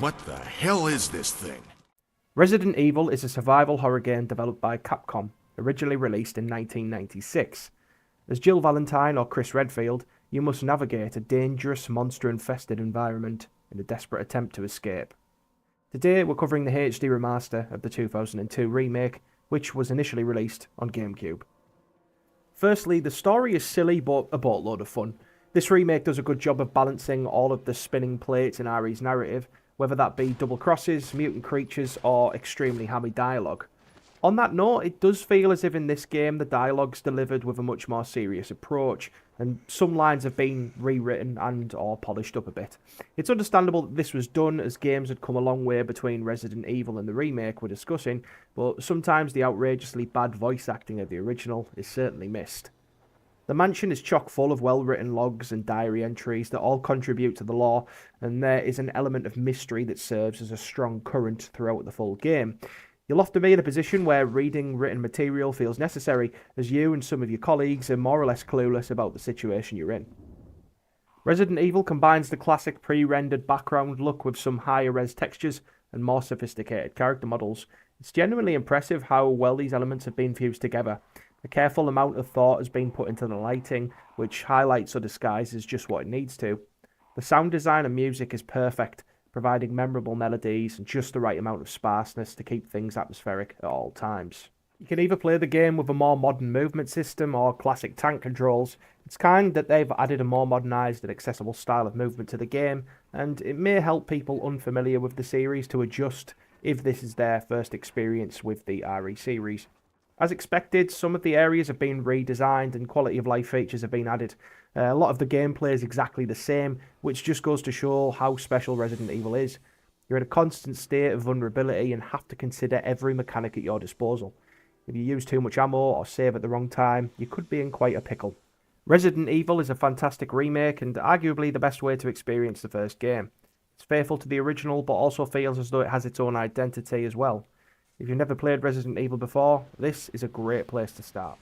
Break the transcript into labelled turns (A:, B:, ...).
A: What the hell is this thing?
B: Resident Evil is a survival horror game developed by Capcom, originally released in 1996. As Jill Valentine or Chris Redfield, you must navigate a dangerous, monster-infested environment in a desperate attempt to escape. Today we're covering the HD remaster of the 2002 remake, which was initially released on GameCube. Firstly, the story is silly but a boatload of fun. This remake does a good job of balancing all of the spinning plates in RE's narrative, whether that be double crosses, mutant creatures, or extremely hammy dialogue. On that note, it does feel as if in this game the dialogue's delivered with a much more serious approach, and some lines have been rewritten and or polished up a bit. It's understandable that this was done as games had come a long way between Resident Evil and the remake we're discussing, but sometimes the outrageously bad voice acting of the original is certainly missed. The mansion is chock full of well-written logs and diary entries that all contribute to the lore, and there is an element of mystery that serves as a strong current throughout the full game. You'll often be in a position where reading written material feels necessary, as you and some of your colleagues are more or less clueless about the situation you're in. Resident Evil combines the classic pre-rendered background look with some higher-res textures and more sophisticated character models. It's genuinely impressive how well these elements have been fused together. A careful amount of thought has been put into the lighting, which highlights or disguises just what it needs to. The sound design and music is perfect, providing memorable melodies and just the right amount of sparseness to keep things atmospheric at all times. You can either play the game with a more modern movement system or classic tank controls. It's kind that they've added a more modernised and accessible style of movement to the game, and it may help people unfamiliar with the series to adjust if this is their first experience with the RE series. As expected, some of the areas have been redesigned and quality of life features have been added. A lot of the gameplay is exactly the same, which just goes to show how special Resident Evil is. You're in a constant state of vulnerability and have to consider every mechanic at your disposal. If you use too much ammo or save at the wrong time, you could be in quite a pickle. Resident Evil is a fantastic remake and arguably the best way to experience the first game. It's faithful to the original but also feels as though it has its own identity as well. If you've never played Resident Evil before, this is a great place to start.